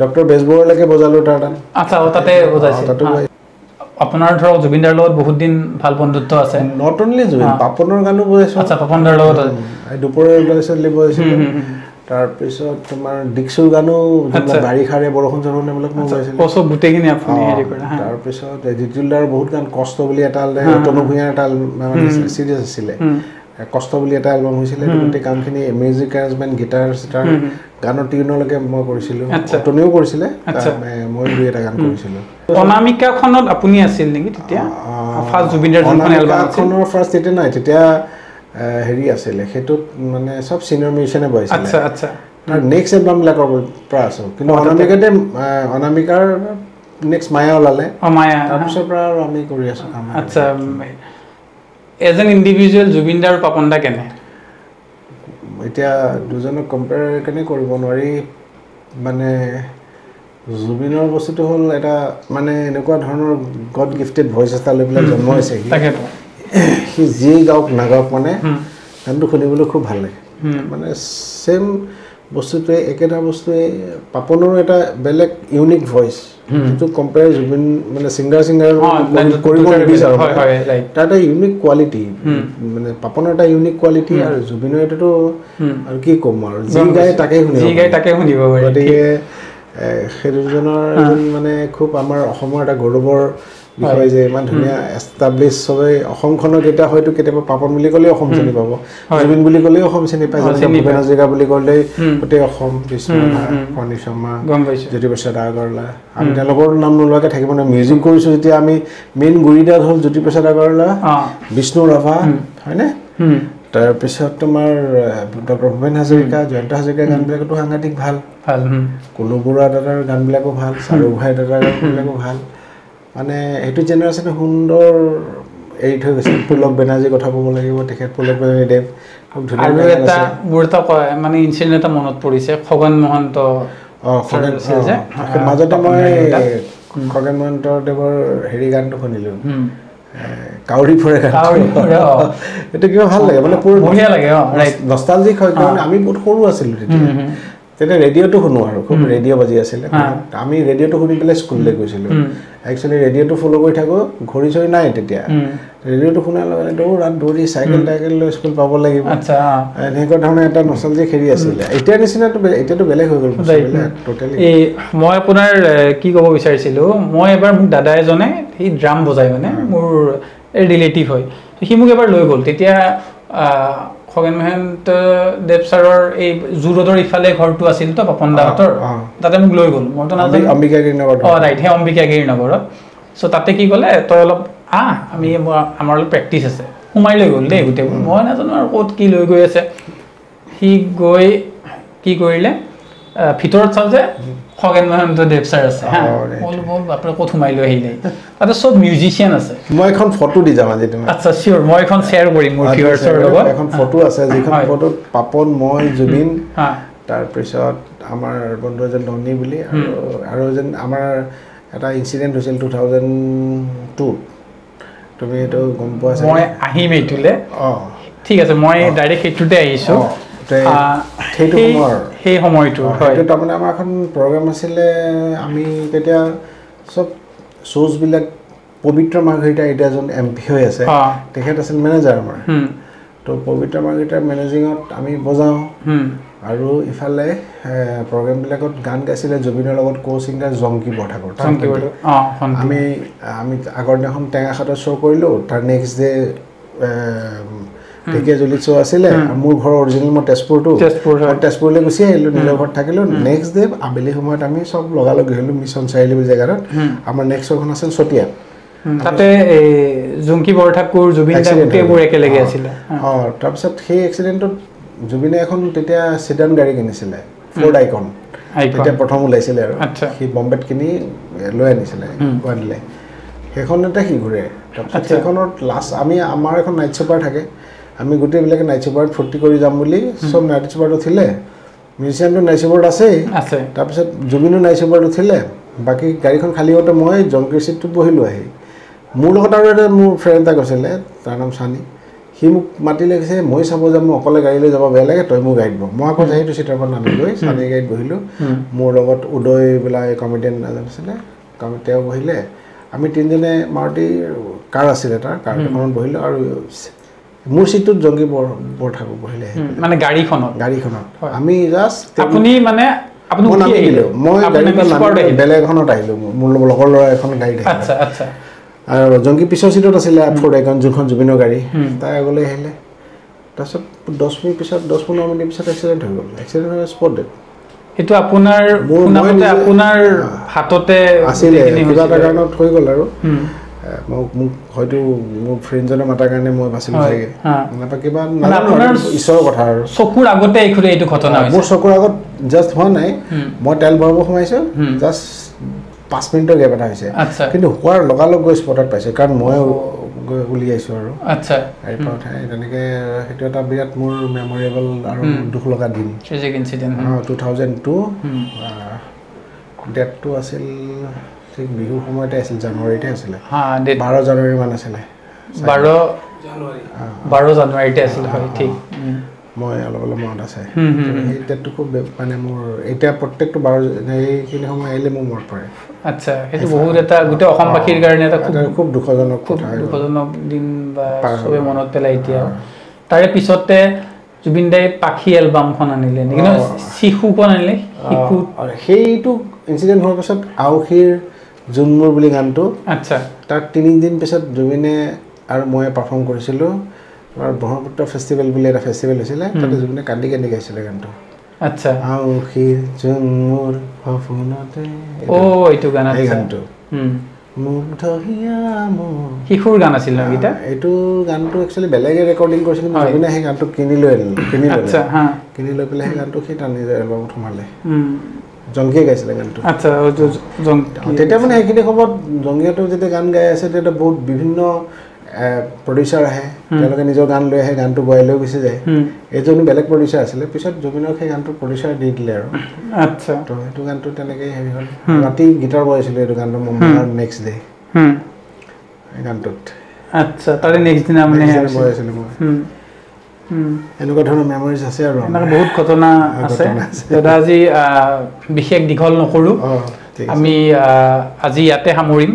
ডক্টৰ বেজবৰুৱালৈকে বজালো তাৰ গান আচ্ছা তাতে বজাইছিল আপোনাৰ ধৰক জুবিন দাৰ লগত বহুত দিন ভাল বন্ধুত্ব আছে নট অনলি জুবিন পাপনৰ গানো বজাইছো আচ্ছা পাপন দাৰ লগত দুপৰীয়া বজাইছিলো তাৰপিছত তোমাৰ ডিক্সুৰ গানো বাৰিষাৰে বৰষুণ চৰষুণ এইবিলাক মই বজাইছিলো চব গোটেইখিনি আপুনি হেৰি কৰে তাৰপিছত জিতুলদাৰ বহুত গান কষ্ট বুলি এটা তনু ভূঞাৰ এটা চিৰিয়াছ আছিলে কষ্ট বুলি এটা এলবাম হৈছিলে গোটেই কামখিনি মিউজিক এৰেঞ্জমেণ্ট গিটাৰ চিটাৰ গানৰ টিউনলৈকে মই কৰিছিলোঁ টনিও কৰিছিলে মই দুই এটা গান কৰিছিলোঁ অনামিকাখনত আপুনি আছিল নেকি তেতিয়া ফাৰ্ষ্ট জুবিন দাৰ যোনখন এলবাম আছিল অনামিকাখনৰ ফাৰ্ষ্ট তেতিয়া নাই তেতিয়া হেৰি আছিলে সেইটোত মানে চব চিনিয়ৰ মিউজিচিয়ানে বজাইছিলে আচ্ছা আচ্ছা তাৰ নেক্সট এলবামবিলাকৰ পৰা আছোঁ কিন্তু অনামিকাৰ নেক্সট মায়া ওলালে তাৰপিছৰ পৰা আৰু আমি কৰি আছোঁ কাম আচ্ছা এজ এন ইণ্ডিভিজুৱেল জুবিন দা আৰু পাপন দা কেনে এতিয়া দুজনক কম্পেয়াৰ কেনে কৰিব নোৱাৰি মানে জুবিনৰ বস্তুটো হ'ল এটা মানে এনেকুৱা ধৰণৰ গড গিফটেড ভইচ এটা লৈ পেলাই জন্ম হৈছে সি যি গাওক নাগাওক মানে গানটো শুনিবলৈ খুব ভাল লাগে মানে ছেম বস্তুটোৱে একেটা বস্তুৱে পাপনৰো এটা বেলেগ ইউনিক ভইচ যিটো কম্পেয়াৰ জুবিন মানে ছিংগাৰ কৰিব নিবিচাৰোঁ তাৰ এটা ইউনিক কোৱালিটি মানে পাপনৰ এটা ইউনিক কোৱালিটি আৰু জুবিনৰ এটাতো আৰু কি ক'ম আৰু যি গায় তাকে শুনিব গতিকে সেই দুজনৰ মানে খুব আমাৰ অসমৰ এটা গৌৰৱৰ বিষয় যে ইমান ধুনীয়া এষ্টাব্লিছ চবেই অসমখনক এতিয়া হয়তো কেতিয়াবা পাপন বুলি ক'লেই অসম চিনি পাব জুবিন বুলি ক'লেই অসম চিনি পায় ভূপেন হাজৰিকা বুলি ক'লেই গোটেই অসম কণী শৰ্মা জ্যোতিপ্ৰসাদ আগৰৱালা আমি তেওঁলোকৰ নাম নোলোৱাকৈ থাকিব নোৱাৰে মিউজিক কৰিছোঁ যেতিয়া আমি মেইন গুৰিডাল হ'ল জ্যোতিপ্ৰসাদ আগৰৱালা বিষ্ণু ৰাভা হয়নে তাৰপিছত তোমাৰ ডক্টৰ ভূপেন হাজৰিকা জয়ন্ত হাজৰিকাৰ গানবিলাকতো সাংঘাতিক ভাল ভাল কুলু বৰুৱা দাদাৰ গানবিলাকো ভাল চাৰু ভাই দাদাৰ গানবিলাকো ভাল মানে এইটো জেনেৰেশ্যনে সুন্দৰ এৰি থৈ গৈছে পুলক বেনাৰ্জীৰ কথা ক'ব লাগিব তেখেত পুলক বেনাৰ্জী দেৱ খুব ধুনীয়া আৰু এটা মোৰ এটা মানে ইনচিডেণ্ট এটা মনত পৰিছে খগন মহন্ত মাজতে মই খগেন মহন্ত দেৱৰ হেৰি গানটো শুনিলোঁ কাউৰী ফুৰে এইটো কিবা ভাল লাগে মানে বঢ়িয়া লাগে নষ্টালজিক হয় কাৰণ আমি বহুত সৰু আছিলোঁ তেতিয়া ৰেডিঅ'টো শুনো আৰু খুব ৰেডিঅ' বাজি আছিলে আমি ৰেডিঅ'টো শুনি পেলাই স্কুললৈ গৈছিলোঁ একচুৱেলি ৰেডিঅ'টো ফ'ল' কৰি থাকোঁ ঘড়ী চৰি নাই তেতিয়া ৰেডিঅ'টো শুনাৰ লগে দৌৰি চাইকেল টাইকেল লৈ স্কুল পাব লাগিব এনেকুৱা ধৰণৰ এটা নষ্টালজিক হেৰি আছিলে এতিয়া নিচিনাটো এতিয়াতো বেলেগ হৈ গ'ল টোটেলি এই মই আপোনাৰ কি ক'ব বিচাৰিছিলোঁ মই এবাৰ মোক দাদা এজনে সি ড্ৰাম বজায় মানে মোৰ ৰিলেটিভ হয় সি মোক এবাৰ লৈ গ'ল তেতিয়া খগেন মহন্ত দেৱ ছাৰৰ এই জু ৰোডৰ ইফালে ঘৰটো আছিল তো পাপন দাহঁতৰ তাতে মোক লৈ গ'ল মইতো নাজানো অম্বিকাগিৰি নগৰ ৰাইট সেই অম্বিকাগিৰি নগৰত চ' তাতে কি ক'লে তই অলপ আমি আমাৰ অলপ প্ৰেক্টিচ আছে সোমাই লৈ গ'ল দেই গোটেইবোৰ মই নাজানো আৰু ক'ত কি লৈ গৈ আছে সি গৈ কি কৰিলে ভিতৰত চাওঁ যে খগেন মহন্ত দেৱ ছাৰ আছে বল বাপৰে ক'ত সোমাই লৈ আহিলে তাতে চব মিউজিচিয়ান আছে মই এখন ফটো দি যাম আজি তুমি আচ্ছা চিয়'ৰ মই এখন শ্বেয়াৰ কৰিম মোৰ ভিউৱাৰ্ছৰ লগত এখন ফটো আছে যিখন ফটোত পাপন মই জুবিন তাৰপিছত আমাৰ বন্ধু এজন ধনী বুলি আৰু এজন আমাৰ এটা ইনচিডেণ্ট হৈছিল 2002 তুমি এইটো গম পোৱা চাগে মই আহিম এইটোলৈ ঠিক আছে মই ডাইৰেক্ট সেইটোতে আহিছোঁ সেই সময়টো হয়তো তাৰমানে আমাৰ এখন প্ৰগ্ৰাম আছিলে আমি তেতিয়া চব শ্ব'জবিলাক পবিত্ৰ মাৰ্ঘৰিটা এতিয়া এজন MP হৈ আছে তেখেত আছিল মেনেজাৰ আমাৰ তো পবিত্ৰ মাৰ্ঘৰিটাৰ মেনেজিঙত আমি বজাওঁ আৰু ইফালে প্ৰগ্ৰেমবিলাকত গান গাইছিলে জুবিনৰ লগত কো ছিংগাৰ জংকি বৰঠাকুৰ আমি আগৰ দিনাখন টেঙাখাটত শ্ব' কৰিলোঁ তাৰ নেক্সট ডে ঢেকীয়াজুলিত শ্ব' আছিলে মোৰ ঘৰ অৰিজিনেল মই তেজপুৰলৈ গুচি আহিলোঁ নিজৰ ঘৰত থাকিলোঁ নেক্সট ডে আবেলি সময়ত আমি চব লগালগ আহিলোঁ মিছন চাৰিআলি বুলি জেগাত আমাৰ নেক্সট শ্ব'খন আছিল চতিয়া তাতে জংকি বৰঠাকুৰ জুবিন দা গোটেইবোৰ একেলগে আছিলে তাৰপিছত সেই এক্সিডেণ্টত জুবিনে এখন তেতিয়া চিডান গাড়ী কিনিছিলে ফৰ্ড আইকন তেতিয়া প্ৰথম ওলাইছিলে আৰু সি বম্বেত কিনি লৈ আনিছিলে গুৱাহাটীলৈ সেইখনতে সি ঘূৰে তাৰপিছত সেইখনত লাষ্ট আমাৰ এখন নাইট ছুপাৰ থাকে আমি গোটেইবিলাকে নাইট ছুপাৰত ফূৰ্তি কৰি যাম বুলি চব নাইট ছুপাৰত উঠিলে মিউজিয়ামটো নাইট ছুপাৰত আছেই তাৰপিছত জুবিনো নাইট ছুপাৰত উঠিলে বাকী গাড়ীখন খালী হওঁতে মই জংকিৰ চিটটোত বহিলোঁ আহি মোৰ লগত আৰু এটা মোৰ ফ্ৰেণ্ড এটা গৈছিলে তাৰ নাম চানি সি মোক মাতি লাগিছে মই চাব যাম মই অকলে গাড়ী লৈ যাব বেয়া লাগে তই মোৰ গাড়ীত বহ মই আকৌ সেইটো চিটাৰ পৰা নামিলৈ চানিৰ গাড়ীত বহিলোঁ মোৰ লগত উদয় বোলা কমিডিয়ান এজন আছিলে তেওঁ বহিলে আমি তিনিজনে মাৰুতি কাৰ আছিলে তাৰ কাৰখনত বহিলোঁ আৰু মোৰ চিটটোত জংকি বৰঠাকুৰ বহিলে মানে গাড়ীখনত আমি জাষ্ট আপুনি মানে মই নামি দিলোঁ মই বেলেগ এখনত আহিলোঁ মোৰ লগৰ ল'ৰা এখন গাড়ীত আহিলোঁ আৰু জংকি পিছৰ চিটত আছিলে ফৰ্ড আইকন যোনখন জুবিনৰ গাড়ী তাই আগলৈ আহিলে তাৰপিছত 10-15 মিনিট পিছত এক্সিডেণ্ট হৈ গ'ল এক্সিডেণ্ট হৈ স্পট ডেথ সেইটো আপোনাৰ হাততে আছিলে কিবা এটা কাৰণত হৈ গ'ল আৰু মোক হয়তো মোৰ ফ্ৰেণ্ডজনে মাতাৰ কাৰণে মই বাচিলোঁ চাগে কিবা ঈশ্বৰৰ কথা আৰু চকুৰ আগতে এইটো ঘটনা মোৰ চকুৰ আগত জাষ্ট হোৱা নাই মই তেল ভৰাব সোমাইছোঁ জাষ্ট 5 মিনিটৰ গেপ এটা হৈছে কিন্তু হোৱাৰ লগালগ গৈ স্পটত পাইছোঁ কাৰণ মই গৈ উলিয়াইছোঁ আৰু গাড়ীৰ পৰা উঠাই তেনেকৈ সেইটো এটা বিৰাট মোৰ মেমৰেবল আৰু দুখ লগা দিন 2002 ডেটটো আছিল ঠিক বিহুৰ সময়তে আছিল জানুৱাৰীতে আছিলে 12 জানুৱাৰী মান আছিলে 12 জানুৱাৰীতে আছিল হয় ঠিক মই অলপ মনত আছে সেই ডেটটো খুব মানে মোৰ এতিয়া প্ৰত্যেকটো 12 এইখিনি সময় আহিলে মোৰ মনত পৰে আচ্ছা সেইটো বহুত এটা গোটেই অসমবাসীৰ কাৰণে এটা খুব দুখজনক দিন বা চবে মনত পেলাই এতিয়া তাৰে পিছতে জুবিন দাই পাখি এলবামখন আনিলে নেকি শিশুখন আনিলে সেইটো ইনচিডেণ্ট হোৱাৰ পিছত আউসীৰ জুনমুৰ বুলি গানটো আচ্ছা তাৰ 3 দিন পিছত জুবিনে আৰু মই পাৰফৰ্ম কৰিছিলোঁ আমাৰ ব্ৰহ্মপুত্ৰ ফেষ্টিভেল বুলি এটা ফেষ্টিভেল হৈছিলে তাতে জুবিনে কান্দি গাইছিলে গানটো আচ্ছা আউসীৰ জুনমুৰ সপোনতে এইটো গান এই গানটো মুগ্ধ হিয়া মোৰ শিশুৰ গান আছিল ন গীতা এইটো গানটো একচুৱেলি বেলেগে ৰেকৰ্ডিং কৰিছে কিন্তু হয়। জুবিনে সেই গানটো কিনি লৈ আনিলে কিনি আচ্ছা ল'লে হা কিনি লৈ পেলাই সেই গানটো সেই তাৰ নিজৰ এলবামত সোমালে জংকীয়ে গাইছিলে গানটো আচ্ছা তেতিয়া মানে সেইখিনি সময়ত জংকীয়েতো যেতিয়া গান গাই আছে তেতিয়া বহুত বিভিন্ন প্ৰডিউচাৰ আহে তেওঁলোকে নিজৰ গান লৈ আহে গানটো গোৱাই লৈ গুচি যায় এইজনো বেলেগ প্ৰডিউচাৰ আছিলে পিছত জুবিনক সেই গানটো প্ৰডিউচাৰ দি দিলে আৰু আচ্ছা তো সেইটো গানটো তেনেকৈ হেৰি হ'ল ৰাতি গীটাৰ বজাইছিলোঁ এইটো গানটো মুম্বাইৰ নেক্সট ডে এই গানটোত আচ্ছা তাৰে নেক্সট দিনা মানে বজাইছিলোঁ মই এনেকুৱা ধৰণৰ মেমৰিজ আছে আৰু এনেকুৱা বহুত ঘটনা আছে দাদা আজি বিশেষ দীঘল নকৰোঁ ঠিক আছে আমি আজি ইয়াতে সামৰিম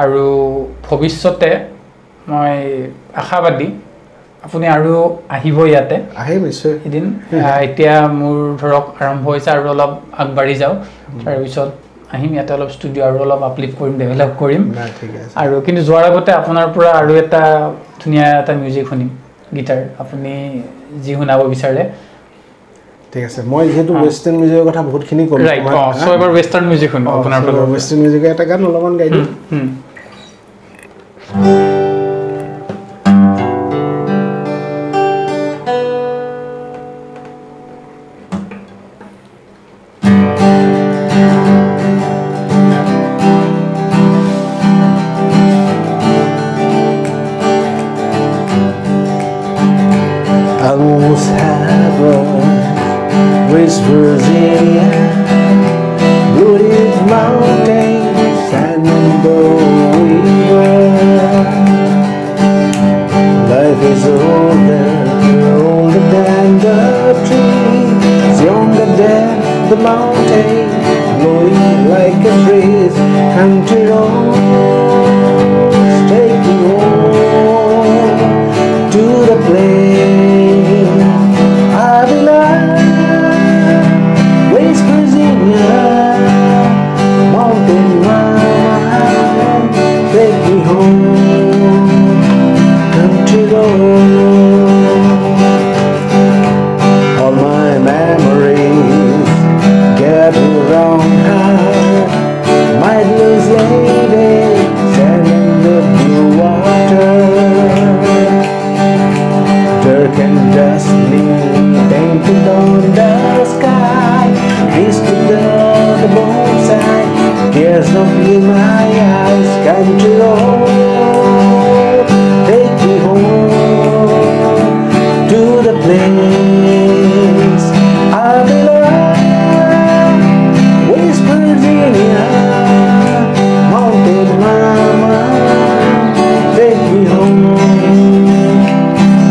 আৰু ভৱিষ্যতে মই আশাবাদী আপুনি আৰু আহিব ইয়াতে আহিম নিশ্চয় এদিন এতিয়া মোৰ ধৰক আৰম্ভ হৈছে আৰু অলপ আগবাঢ়ি যাওঁ তাৰপিছত আহিম ইয়াতে অলপ ষ্টুডিঅ' আৰু অলপ আপলিফ্ট কৰিম ডেভেলপ কৰিম ঠিক আছে আৰু কিন্তু যোৱাৰ আগতে আপোনাৰ পৰা আৰু এটা ধুনীয়া এটা মিউজিক শুনিম গীটাৰ আপুনি যি শুনাব বিচাৰে ঠিক আছে মই যিহেতু ৱেষ্টাৰ্ণ মিউজিকৰ কথা বহুতখিনি ক'লোঁ ৰাইট চ' এবাৰ ৱেষ্টাৰ্ণ মিউজিক শুনো আপোনাৰ পৰা ৱেষ্টাৰ্ণ মিউজিকৰ এটা গান অলপমান গাই দিম Almost heaven, West Virginia, wooded mountains and the river. Life is older, older than the trees, younger than the mountain, blowing like a breeze. Country roads take me home to the place I belong. West Virginia, mountain mine, take me home, country road. All my memories gather around her, mindless lady, standing in the blue water. Dark and dusty, painted on the sky, twisted on the both sides, tears don't in my eyes. Country road, take me home to the place I belong. West Virginia, mountain mama, take me home,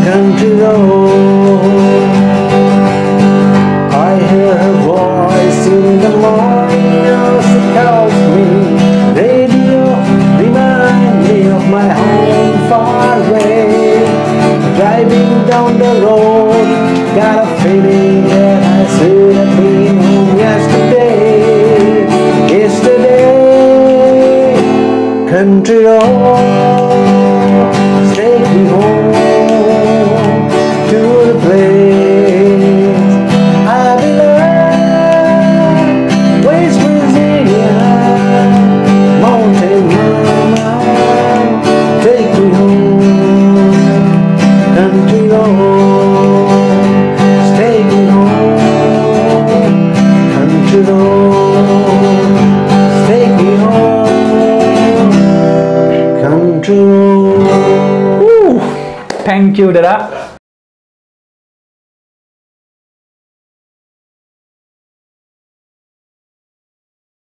country road. I hear her voice in the morning as she calls me. Radio remind me of my home far away. Driving down the road, got a feeling that I should have been home yesterday. Yesterday, country road, take me home to the place I belong. West Virginia, mountain mama, take me home, country road, take me home, country road, take me home, country road. Thank you দাদা